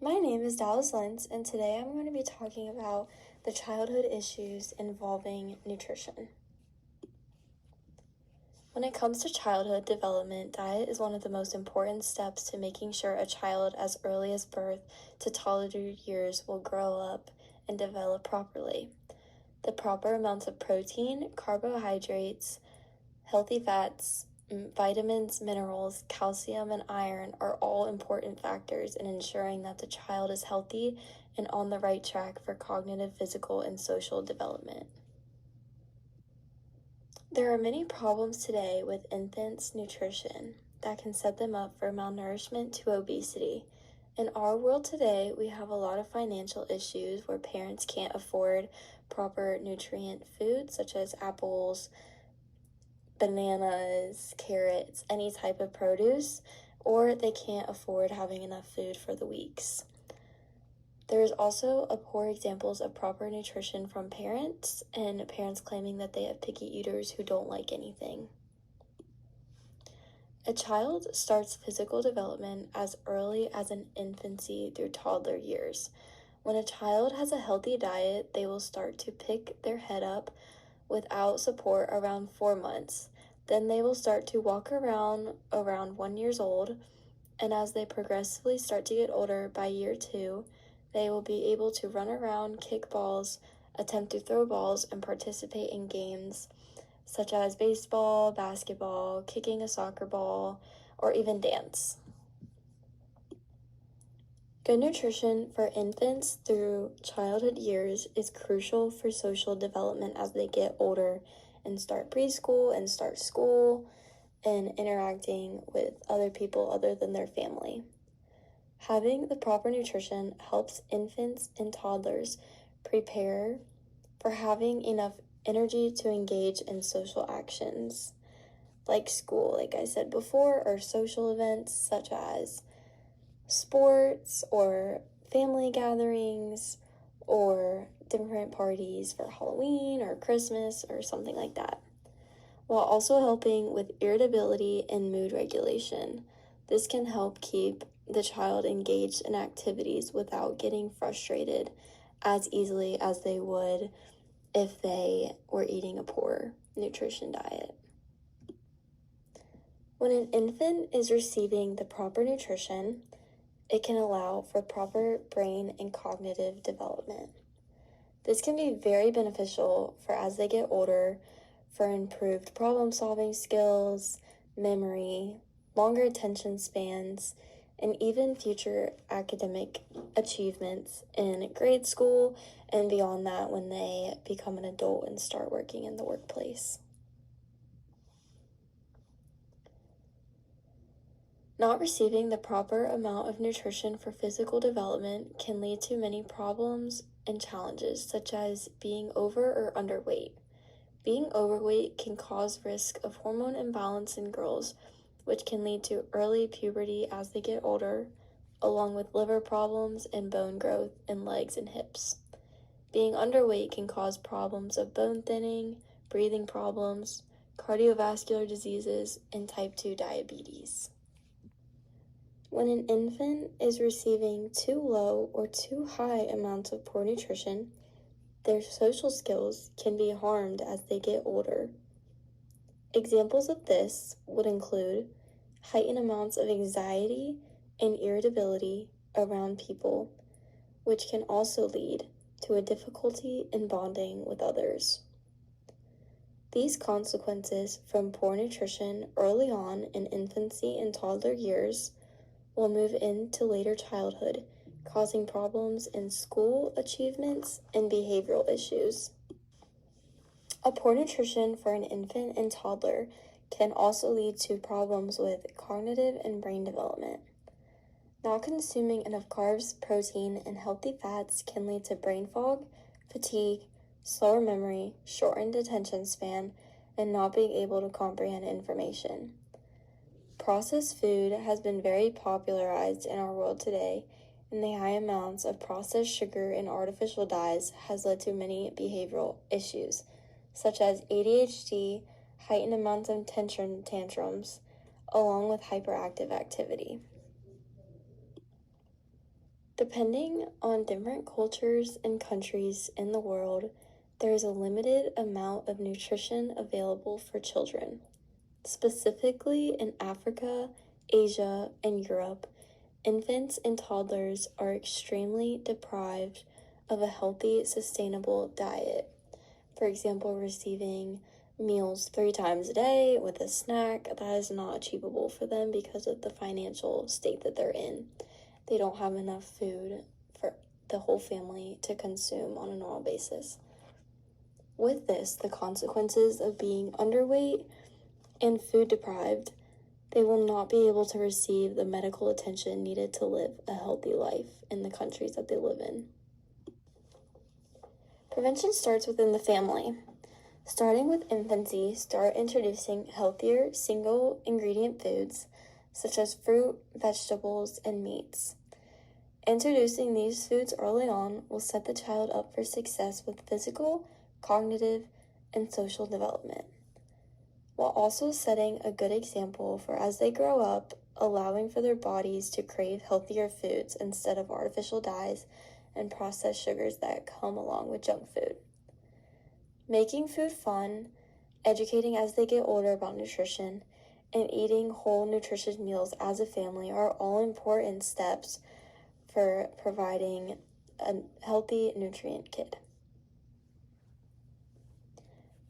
My name is Dallas Lentz, and today I'm going to be talking about the childhood issues involving nutrition. When it comes to childhood development, diet is one of the most important steps to making sure a child as early as birth to toddler years will grow up and develop properly. The proper amounts of protein, carbohydrates, healthy fats, vitamins, minerals, calcium, and iron are all important factors in ensuring that the child is healthy and on the right track for cognitive, physical, and social development. There are many problems today with infants' nutrition that can set them up for malnourishment to obesity. In our world today, we have a lot of financial issues where parents can't afford proper nutrient foods such as apples, bananas, carrots, any type of produce, or they can't afford having enough food for the weeks. There is also a poor examples of proper nutrition from parents, and parents claiming that they have picky eaters who don't like anything. A child starts physical development as early as an infancy through toddler years. When a child has a healthy diet, they will start to pick their head up without support around 4 months. Then they will start to walk around 1 year old, and as they progressively start to get older by year 2, they will be able to run around, kick balls, attempt to throw balls, and participate in games such as baseball, basketball, kicking a soccer ball, or even dance. Good nutrition for infants through childhood years is crucial for social development as they get older and start preschool and start school and interacting with other people other than their family. Having the proper nutrition helps infants and toddlers prepare for having enough energy to engage in social actions like school, like I said before, or social events such as sports or family gatherings or different parties for Halloween or Christmas or something like that, while also helping with irritability and mood regulation. This can help keep the child engaged in activities without getting frustrated as easily as they would if they were eating a poor nutrition diet. When an infant is receiving the proper nutrition, it can allow for proper brain and cognitive development. This can be very beneficial for as they get older for improved problem-solving skills, memory, longer attention spans, and even future academic achievements in grade school and beyond that when they become an adult and start working in the workplace. Not receiving the proper amount of nutrition for physical development can lead to many problems and challenges, such as being over or underweight. Being overweight can cause risk of hormone imbalance in girls, which can lead to early puberty as they get older, along with liver problems and bone growth in legs and hips. Being underweight can cause problems of bone thinning, breathing problems, cardiovascular diseases, and type 2 diabetes. When an infant is receiving too low or too high amounts of poor nutrition, their social skills can be harmed as they get older. Examples of this would include heightened amounts of anxiety and irritability around people, which can also lead to a difficulty in bonding with others. These consequences from poor nutrition early on in infancy and toddler years will move into later childhood, causing problems in school achievements and behavioral issues. A poor nutrition for an infant and toddler can also lead to problems with cognitive and brain development. Not consuming enough carbs, protein, and healthy fats can lead to brain fog, fatigue, slower memory, shortened attention span, and not being able to comprehend information. Processed food has been very popularized in our world today, and the high amounts of processed sugar and artificial dyes has led to many behavioral issues, such as ADHD, heightened amounts of attention tantrums, along with hyperactive activity. Depending on different cultures and countries in the world, there is a limited amount of nutrition available for children. Specifically in Africa, Asia, and Europe, infants and toddlers are extremely deprived of a healthy, sustainable diet. For example, receiving meals 3 times a day with a snack, that is not achievable for them because of the financial state that they're in. They don't have enough food for the whole family to consume on a normal basis. With this, the consequences of being underweight and food deprived, they will not be able to receive the medical attention needed to live a healthy life in the countries that they live in. Prevention starts within the family. Starting with infancy, start introducing healthier single ingredient foods such as fruit, vegetables, and meats. Introducing these foods early on will set the child up for success with physical, cognitive, and social development, while also setting a good example for as they grow up, allowing for their bodies to crave healthier foods instead of artificial dyes and processed sugars that come along with junk food. Making food fun, educating as they get older about nutrition, and eating whole nutritious meals as a family are all important steps for providing a healthy, nutrient kid.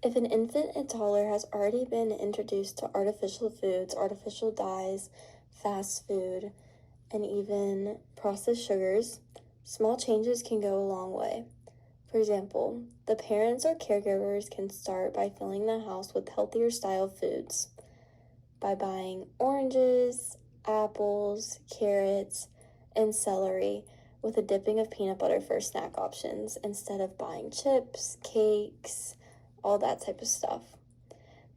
If an infant and toddler has already been introduced to artificial foods, artificial dyes, fast food, and even processed sugars, small changes can go a long way. For example, the parents or caregivers can start by filling the house with healthier style foods by buying oranges, apples, carrots, and celery with a dipping of peanut butter for snack options instead of buying chips, cakes, all that type of stuff.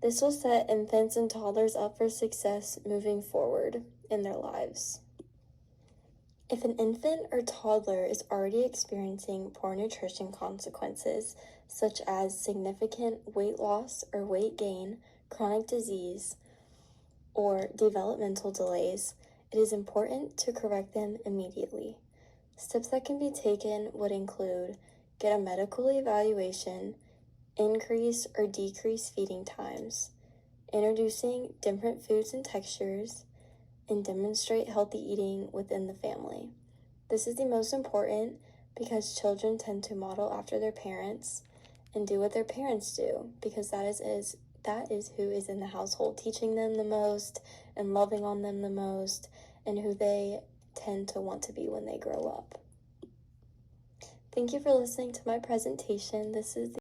This will set infants and toddlers up for success moving forward in their lives. If an infant or toddler is already experiencing poor nutrition consequences, such as significant weight loss or weight gain, chronic disease, or developmental delays, it is important to correct them immediately. Steps that can be taken would include get a medical evaluation, increase or decrease feeding times, introducing different foods and textures, and demonstrate healthy eating within the family. This is the most important because children tend to model after their parents and do what their parents do because that is who is in the household teaching them the most and loving on them the most and who they tend to want to be when they grow up. Thank you for listening to my presentation. This is